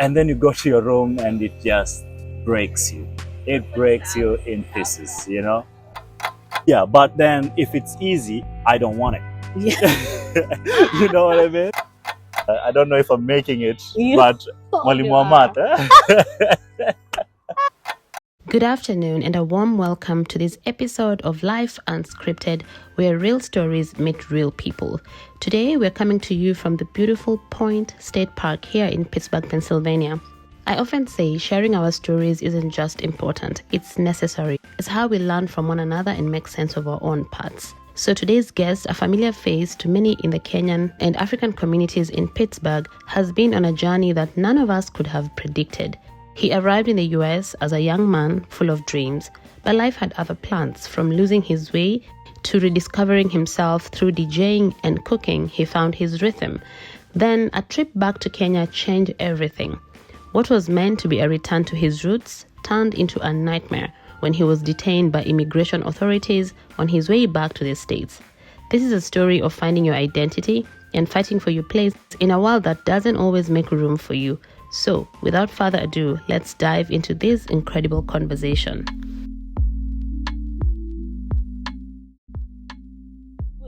and then you go to your room and it just breaks you. It breaks you in pieces, you know? Yeah, but then if it's easy, I don't want it. Yeah. You know what I mean? I don't know if I'm making it, You but probably Mwalimu Ahmad, Good afternoon and a warm welcome to this episode of Life Unscripted, where real stories meet real people. Today we're coming to you from the beautiful Point State Park here in Pittsburgh, Pennsylvania. I often say sharing our stories isn't just important, it's necessary. It's how we learn from one another and make sense of our own paths. So today's guest, a familiar face to many in the Kenyan and African communities in Pittsburgh, has been on a journey that none of us could have predicted. He arrived in the U.S. as a young man full of dreams, but life had other plans. From losing his way to rediscovering himself through DJing and cooking, he found his rhythm. Then a trip back to Kenya changed everything. What was meant to be a return to his roots turned into a nightmare when he was detained by immigration authorities on his way back to the States. This is a story of finding your identity and fighting for your place in a world that doesn't always make room for you. So, without further ado, let's dive into this incredible conversation.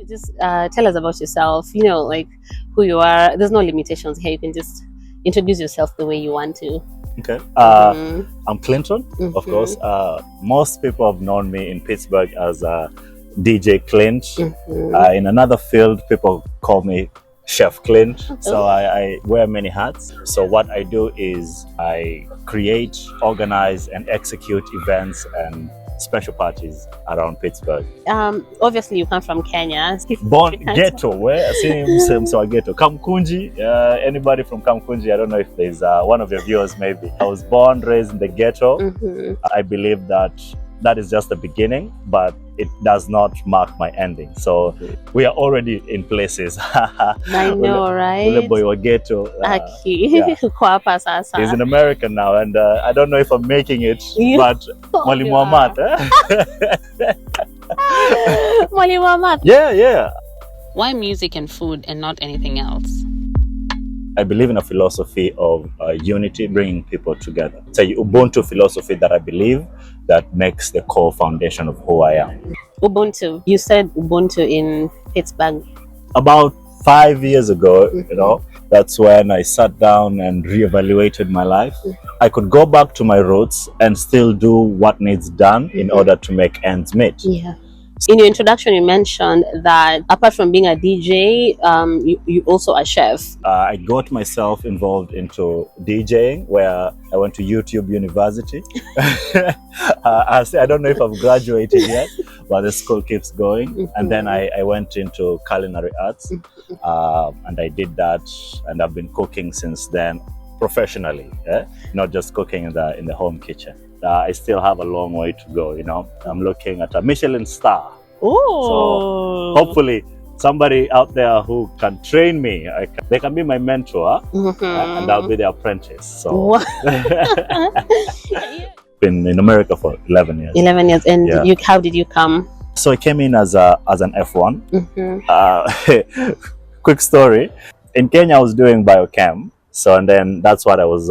Just tell us about yourself, like who you are. There's no limitations here. You can just introduce yourself the way you want to. Okay. I'm Clinton, of course. Most people have known me in Pittsburgh as DJ Clint. In another field, people call me Chef Clint. So I wear many hats. So what I do is I create, organize, and execute events and special parties around Pittsburgh. Obviously, you come from Kenya. Born ghetto, where same so ghetto. Kamkunji. Anybody from Kamkunji? I don't know if there's one of your viewers. Maybe I was born, raised in the ghetto. I believe that is just the beginning, but it does not mark my ending. So we are already in places. I know, right? Ule boy wa ghetto. Yeah. He's in America now, and I don't know if I'm making it, but Mwalimu Ahmad. Mwalimu Ahmad. Yeah. Why music and food and not anything else? I believe in a philosophy of unity, bringing people together. It's a Ubuntu philosophy that I believe that makes the core foundation of who I am. Ubuntu. You said Ubuntu in Pittsburgh. About 5 years ago, that's when I sat down and reevaluated my life. I could go back to my roots and still do what needs done in order to make ends meet. Yeah. In your introduction, you mentioned that apart from being a DJ, you also a chef. I got myself involved into DJing, where I went to YouTube University. I don't know if I've graduated yet, but the school keeps going. And then I went into culinary arts, and I did that, and I've been cooking since then professionally, not just cooking in the home kitchen. I still have a long way to go, I'm looking at a Michelin star. Oh. So hopefully somebody out there who can train me, they can be my mentor, and I'll be their apprentice. So been in America for 11 years. 11 years. And how did you come? So I came in as an F1. Quick story. In Kenya, I was doing biochem. So, and then that's what I was,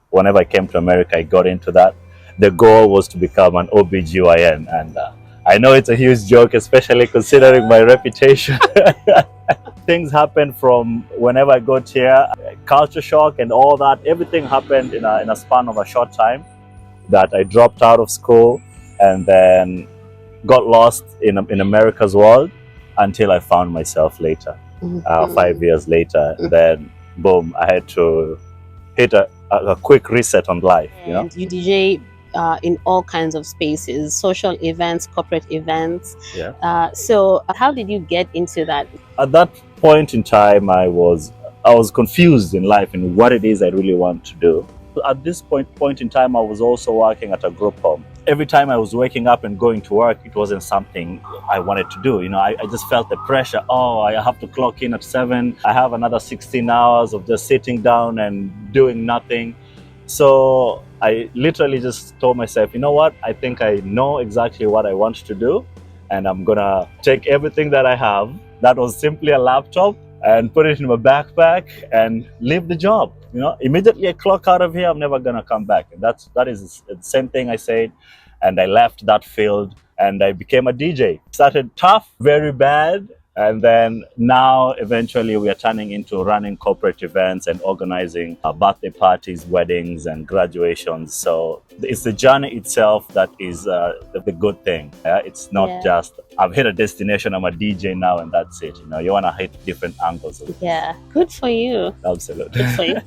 whenever I came to America, I got into that. The goal was to become an OBGYN, and I know it's a huge joke, especially considering my reputation. Things happened from whenever I got here, culture shock and all that. Everything happened in a span of a short time that I dropped out of school and then got lost in America's world until I found myself later. 5 years later, then boom, I had to hit a quick reset on life. And you DJ in all kinds of spaces, social events, corporate events. So how did you get into that? At that point in time, I was confused in life and what it is I really want to do. At this point in time, I was also working at a group home. Every time I was waking up and going to work, it wasn't something I wanted to do. I just felt the pressure. Oh, I have to clock in at 7. I have another 16 hours of just sitting down and doing nothing. So I literally just told myself, you know what? I think I know exactly what I want to do. And I'm going to take everything that I have, that was simply a laptop, and put it in my backpack and leave the job. immediately I clock out of here, I'm never gonna come back. And that is the same thing I said. And I left that field and I became a DJ. Started tough, very bad. And then now, eventually, we are turning into running corporate events and organizing birthday parties, weddings, and graduations. So it's the journey itself that is the good thing. It's not just, I've hit a destination, I'm a DJ now, and that's it. You want to hit different angles of it. Yeah, good for you. Absolutely. Good for you.